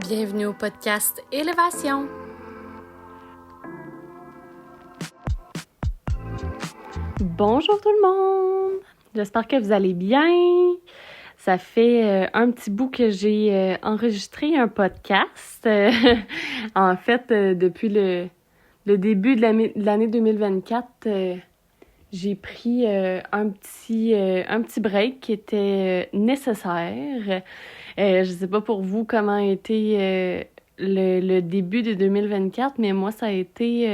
Bienvenue au podcast Élévation. Bonjour tout le monde! J'espère que vous allez bien. Ça fait un petit bout que j'ai enregistré un podcast. En fait, depuis le début de l'année 2024, j'ai pris un petit break qui était nécessaire. Je sais pas pour vous comment a été le début de 2024, mais moi, ça a été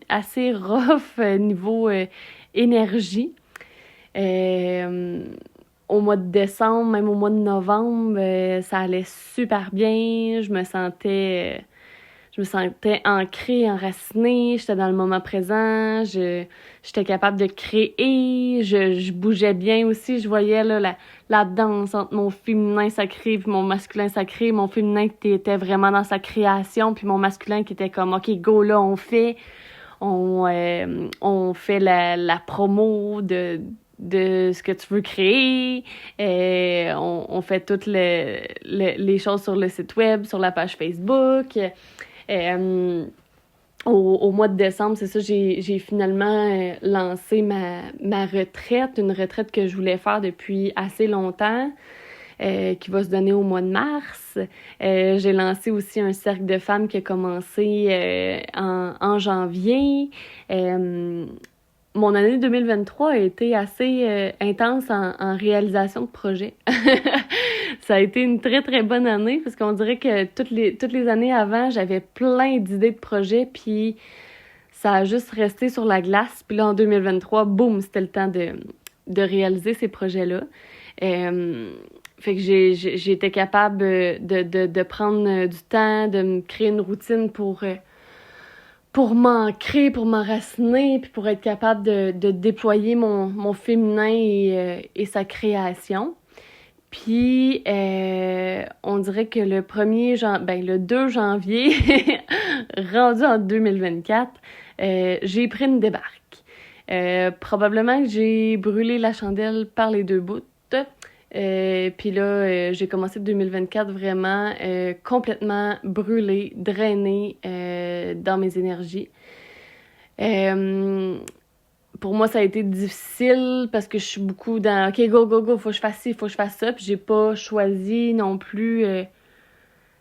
assez rough niveau énergie. Au mois de décembre, même au mois de novembre, ça allait super bien. Je me sentais ancrée, enracinée, j'étais dans le moment présent, j'étais capable de créer, je bougeais bien aussi, je voyais là, la danse entre mon féminin sacré puis mon masculin sacré, mon féminin qui était vraiment dans sa création, puis mon masculin qui était comme « OK, go, là, on fait la promo de ce que tu veux créer, on fait toutes les choses sur le site web, sur la page Facebook. » Au mois de décembre, c'est ça, j'ai finalement lancé ma retraite, une retraite que je voulais faire depuis assez longtemps, qui va se donner au mois de mars. J'ai lancé aussi un cercle de femmes qui a commencé en janvier. Mon année 2023 a été assez intense en réalisation de projets. Ça a été une très, très bonne année parce qu'on dirait que toutes les années avant, j'avais plein d'idées de projets, puis ça a juste resté sur la glace. Puis là, en 2023, boum, c'était le temps de réaliser ces projets-là. Fait que j'ai été capable de prendre du temps, de me créer une routine pour m'ancrer, pour m'enraciner, puis pour être capable de déployer mon féminin et sa création. Puis, on dirait que le 2 janvier, rendu en 2024, j'ai pris une débarque. Probablement que j'ai brûlé la chandelle par les deux bouts. Puis là, j'ai commencé 2024 vraiment complètement brûlée, drainée dans mes énergies. Pour moi, ça a été difficile parce que je suis beaucoup dans « OK, go, go, go, faut que je fasse ci, faut que je fasse ça ». Puis j'ai pas choisi non plus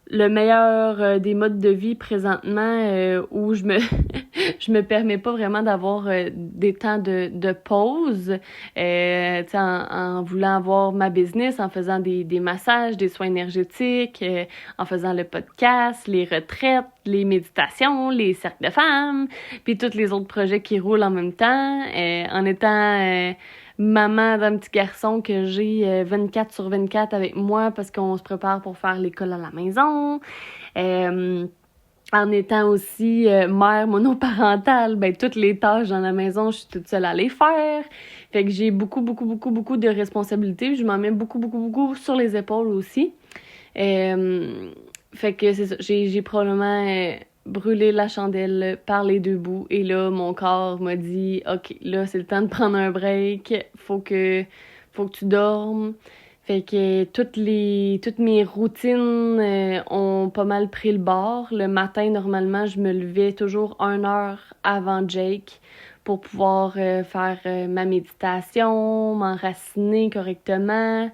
le meilleur des modes de vie présentement où je me permets pas vraiment d'avoir des temps de pause, en voulant avoir ma business, en faisant des massages, des soins énergétiques, en faisant le podcast, les retraites, les méditations, les cercles de femmes, puis tous les autres projets qui roulent en même temps, en étant maman d'un petit garçon que j'ai 24/24 avec moi parce qu'on se prépare pour faire l'école à la maison. En étant aussi mère monoparentale, ben toutes les tâches dans la maison, je suis toute seule à les faire. Fait que j'ai beaucoup de responsabilités. Je m'en mets beaucoup sur les épaules aussi. Fait que c'est ça, j'ai probablement brûlé la chandelle par les deux bouts. Et là, mon corps m'a dit « OK, là, c'est le temps de prendre un break. Faut que tu dormes. » Fait que toutes mes routines ont pas mal pris le bord. Le matin, normalement, je me levais toujours 1 heure avant Jake pour pouvoir faire ma méditation, m'enraciner correctement,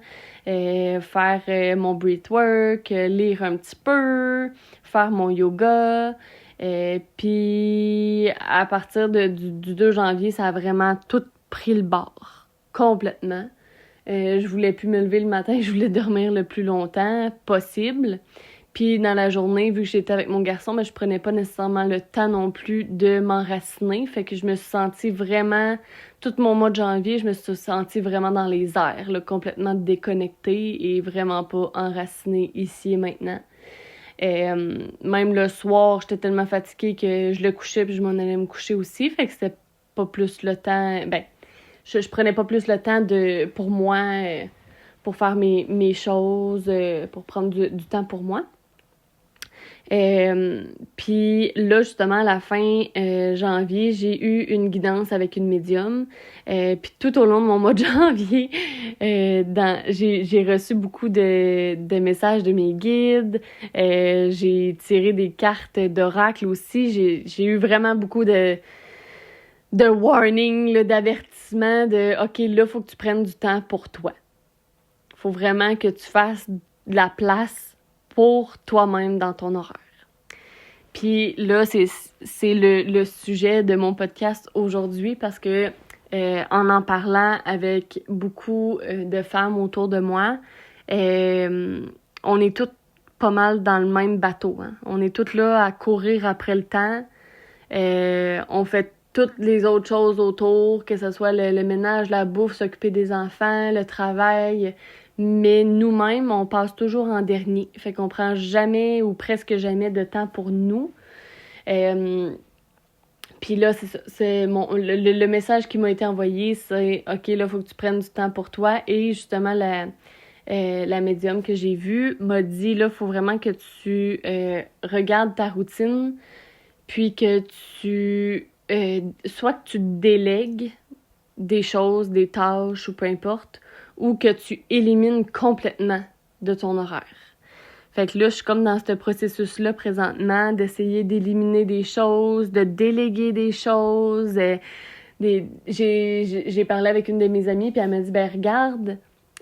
faire mon breathwork, lire un petit peu, faire mon yoga. Puis à partir du 2 janvier, ça a vraiment tout pris le bord, complètement. Je voulais plus me lever le matin, je voulais dormir le plus longtemps possible. Puis dans la journée, vu que j'étais avec mon garçon, je prenais pas nécessairement le temps non plus de m'enraciner. Fait que je me suis sentie vraiment, tout mon mois de janvier, je me suis sentie vraiment dans les airs, là, complètement déconnectée et vraiment pas enracinée ici et maintenant. Même le soir, j'étais tellement fatiguée que je le couchais puis je m'en allais me coucher aussi. Fait que c'était pas plus le temps... Je prenais pas plus le temps pour moi, pour faire mes choses, pour prendre du temps pour moi. Puis là, justement, à la fin janvier, j'ai eu une guidance avec une médium. Puis tout au long de mon mois de janvier, j'ai reçu beaucoup de messages de mes guides. J'ai tiré des cartes d'oracle aussi. J'ai eu vraiment beaucoup de warning, là, d'avertissement de OK, là, faut que tu prennes du temps pour toi. Faut vraiment que tu fasses de la place pour toi-même dans ton horaire. Puis là, c'est le sujet de mon podcast aujourd'hui parce que en parlant avec beaucoup de femmes autour de moi, on est toutes pas mal dans le même bateau. Hein? On est toutes là à courir après le temps. On fait toutes les autres choses autour, que ce soit le ménage, la bouffe, s'occuper des enfants, le travail. Mais nous-mêmes, on passe toujours en dernier. Fait qu'on prend jamais ou presque jamais de temps pour nous. Puis là, c'est le message qui m'a été envoyé, c'est « OK, là, il faut que tu prennes du temps pour toi. » Et justement, la médium que j'ai vue m'a dit « Là, il faut vraiment que tu regardes ta routine, puis que soit que tu délègues des choses, des tâches ou peu importe, ou que tu élimines complètement de ton horaire. » Fait que là, je suis comme dans ce processus-là présentement, d'essayer d'éliminer des choses, de déléguer des choses. J'ai parlé avec une de mes amies, puis elle m'a dit, ben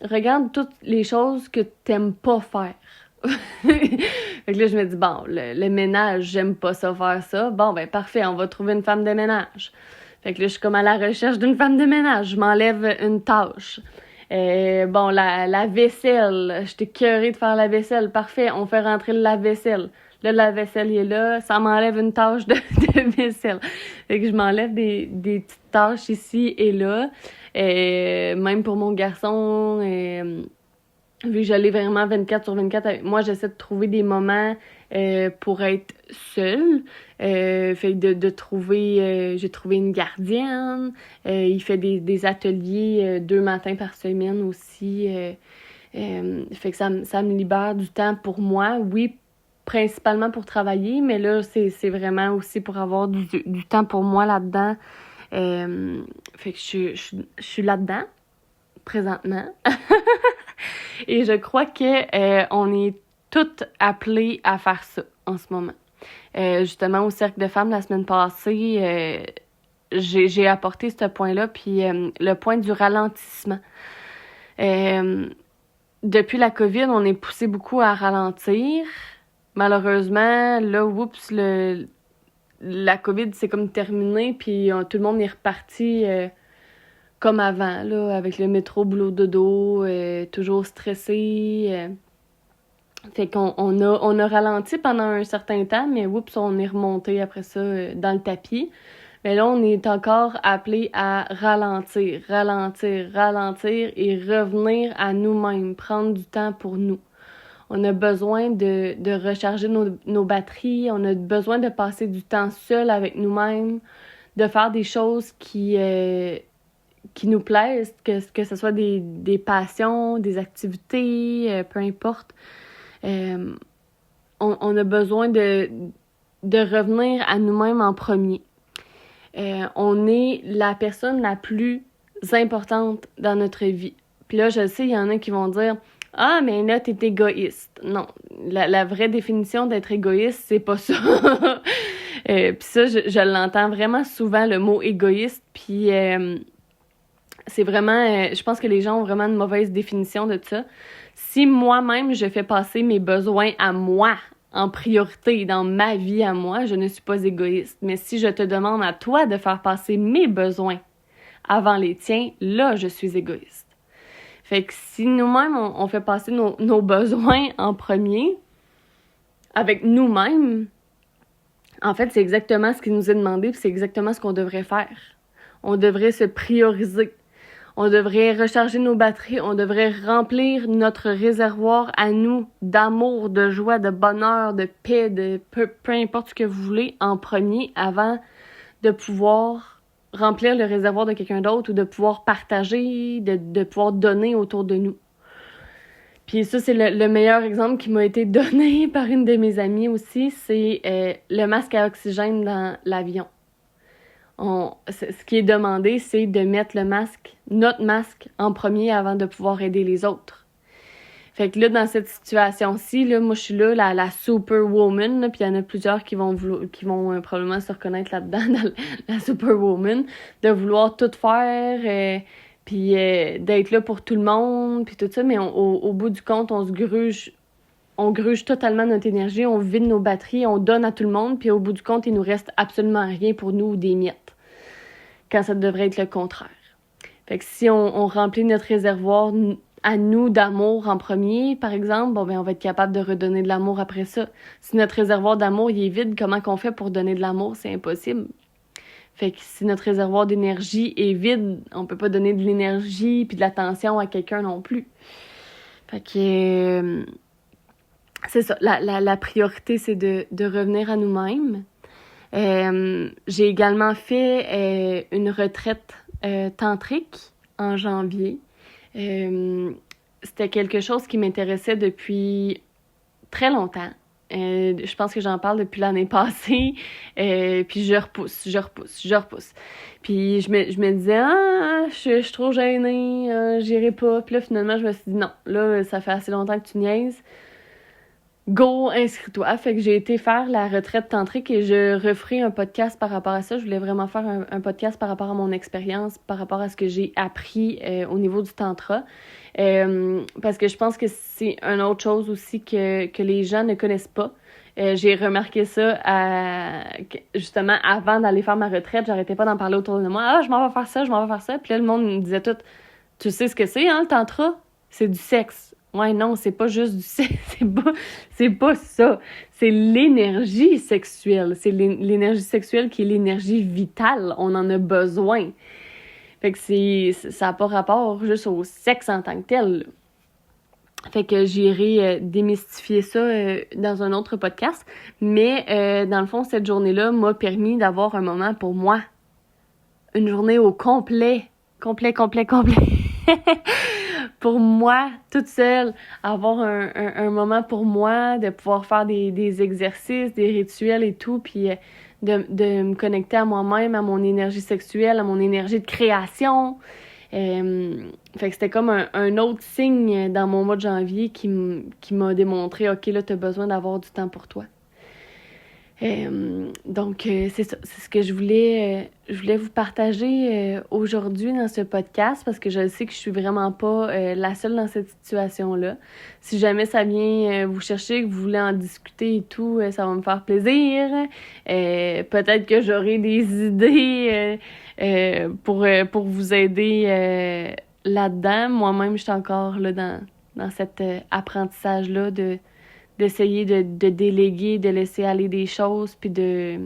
regarde toutes les choses que t'aimes pas faire. Fait que là, je me dis, bon, le ménage, j'aime pas ça faire ça. Bon, ben parfait, on va trouver une femme de ménage. Fait que là, je suis comme à la recherche d'une femme de ménage. Je m'enlève une tâche. Bon, la vaisselle. J'étais écœurée de faire la vaisselle. Parfait, on fait rentrer le lave-vaisselle. Là, le lave-vaisselle, il est là. Ça m'enlève une tâche de vaisselle. Fait que je m'enlève des petites tâches ici et là. Même pour mon garçon, vu que j'allais vraiment 24/24 avec moi, j'essaie de trouver des moments pour être seule. Fait de trouver... j'ai trouvé une gardienne. Il fait des ateliers 2 matins par semaine aussi. Fait que ça me libère du temps pour moi. Oui, principalement pour travailler, mais là, c'est vraiment aussi pour avoir du temps pour moi là-dedans. Fait que je suis là-dedans, présentement. Et je crois que on est toutes appelées à faire ça en ce moment. Justement, au Cercle de femmes, la semaine passée, j'ai apporté ce point-là, puis le point du ralentissement. Depuis la COVID, on est poussé beaucoup à ralentir. Malheureusement, là, oups, la COVID, c'est comme terminé, puis tout le monde est reparti comme avant, là, avec le métro, boulot, dodo, toujours stressé. Fait qu'on on a ralenti pendant un certain temps, mais oups, on est remonté après ça dans le tapis. Mais là, on est encore appelé à ralentir et revenir à nous-mêmes, prendre du temps pour nous. On a besoin de recharger nos batteries, on a besoin de passer du temps seul avec nous-mêmes, de faire des choses qui nous plaisent, que ce soit des passions, des activités, peu importe. On a besoin de revenir à nous-mêmes en premier. On est la personne la plus importante dans notre vie. Puis là, je sais, il y en a qui vont dire « Ah, mais là, t'es égoïste. » Non, la vraie définition d'être égoïste, c'est pas ça. Puis ça, je l'entends vraiment souvent, le mot égoïste. Puis c'est vraiment... je pense que les gens ont vraiment une mauvaise définition de ça. Si moi-même, je fais passer mes besoins à moi en priorité dans ma vie à moi, je ne suis pas égoïste. Mais si je te demande à toi de faire passer mes besoins avant les tiens, là, je suis égoïste. Fait que si nous-mêmes, on fait passer nos besoins en premier, avec nous-mêmes, en fait, c'est exactement ce qui nous est demandé, puis c'est exactement ce qu'on devrait faire. On devrait se prioriser. On devrait recharger nos batteries, on devrait remplir notre réservoir à nous d'amour, de joie, de bonheur, de paix, de peu importe ce que vous voulez en premier avant de pouvoir remplir le réservoir de quelqu'un d'autre ou de pouvoir partager, de pouvoir donner autour de nous. Puis ça, c'est le meilleur exemple qui m'a été donné par une de mes amies aussi, c'est le masque à oxygène dans l'avion. Ce qui est demandé, c'est de mettre notre masque, en premier avant de pouvoir aider les autres. Fait que là, dans cette situation-ci, là, moi, je suis là, la superwoman, là, puis il y en a plusieurs qui vont probablement se reconnaître là-dedans, dans la superwoman, de vouloir tout faire, puis d'être là pour tout le monde, puis tout ça, mais au bout du compte, on gruge totalement notre énergie, on vide nos batteries, on donne à tout le monde, puis au bout du compte, il nous reste absolument rien pour nous ou des miettes, quand ça devrait être le contraire. Fait que si on remplit notre réservoir à nous d'amour en premier, par exemple, on va être capable de redonner de l'amour après ça. Si notre réservoir d'amour il est vide, comment qu'on fait pour donner de l'amour? C'est impossible. Fait que si notre réservoir d'énergie est vide, on peut pas donner de l'énergie puis de l'attention à quelqu'un non plus. Fait que c'est ça. La priorité, c'est de revenir à nous-mêmes. J'ai également fait une retraite tantrique en janvier. C'était quelque chose qui m'intéressait depuis très longtemps. Je pense que j'en parle depuis l'année passée. Puis je repousse. Puis je me disais, je suis trop gênée, j'irai pas. Puis là, finalement, je me suis dit, non, là, ça fait assez longtemps que tu niaises. Go, inscris-toi. Fait que j'ai été faire la retraite tantrique et je referai un podcast par rapport à ça. Je voulais vraiment faire un podcast par rapport à mon expérience, par rapport à ce que j'ai appris au niveau du tantra. Parce que je pense que c'est une autre chose aussi que les gens ne connaissent pas. J'ai remarqué ça justement avant d'aller faire ma retraite. J'arrêtais pas d'en parler autour de moi. Ah, je m'en vais faire ça. Puis là, le monde me disait tout, tu sais ce que c'est, hein, le tantra? C'est du sexe. Ouais, non, c'est pas juste du sexe, c'est pas ça. C'est l'énergie sexuelle. C'est l'énergie sexuelle qui est l'énergie vitale. On en a besoin. Fait que ça n'a pas rapport juste au sexe en tant que tel. Fait que j'irai démystifier ça dans un autre podcast. Mais dans le fond, cette journée-là m'a permis d'avoir un moment pour moi. Une journée au complet. Complet. Pour moi, toute seule, avoir un moment pour moi, de pouvoir faire des exercices, des rituels et tout, puis de me connecter à moi-même, à mon énergie sexuelle, à mon énergie de création. Fait que c'était comme un autre signe dans mon mois de janvier qui m'a démontré, OK, là, t'as besoin d'avoir du temps pour toi. Donc, c'est ça. C'est ce que je voulais vous partager aujourd'hui dans ce podcast parce que je sais que je suis vraiment pas la seule dans cette situation-là. Si jamais ça vient vous chercher, que vous voulez en discuter et tout, ça va me faire plaisir. Peut-être que j'aurai des idées pour vous aider là-dedans. Moi-même, je suis encore là dans cet apprentissage-là d'essayer de déléguer, de laisser aller des choses, puis de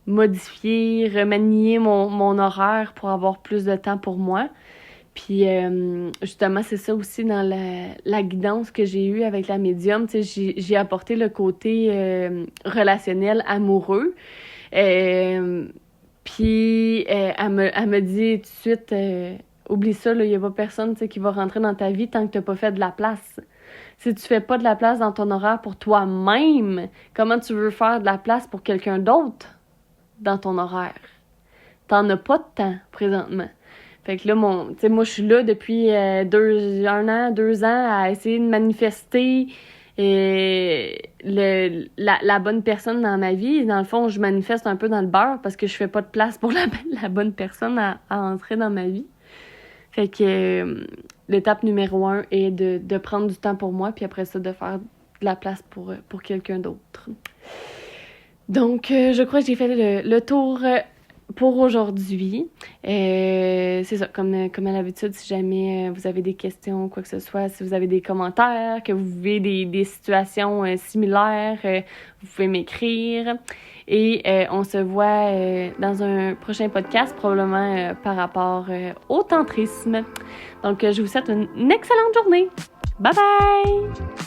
modifier, remanier mon horaire pour avoir plus de temps pour moi. Puis justement, c'est ça aussi dans la guidance que j'ai eue avec la médium. Tu sais, j'ai apporté le côté relationnel amoureux. Puis elle me dit tout de suite, oublie ça, il n'y a pas personne qui va rentrer dans ta vie tant que tu n'as pas fait de la place. Si tu fais pas de la place dans ton horaire pour toi-même, comment tu veux faire de la place pour quelqu'un d'autre dans ton horaire? T'en as pas de temps présentement. Fait que là, moi, je suis là depuis 2 ans à essayer de manifester la bonne personne dans ma vie. Dans le fond, je manifeste un peu dans le beurre parce que je fais pas de place pour la bonne personne à entrer dans ma vie. Fait que l'étape numéro 1 est de prendre du temps pour moi, puis après ça, de faire de la place pour quelqu'un d'autre. Donc, je crois que j'ai fait le tour pour aujourd'hui. C'est ça, comme à l'habitude, si jamais vous avez des questions, quoi que ce soit, si vous avez des commentaires, que vous vivez des situations similaires, vous pouvez m'écrire. Et on se voit dans un prochain podcast, probablement par rapport au tantrisme. Donc, je vous souhaite une excellente journée. Bye bye!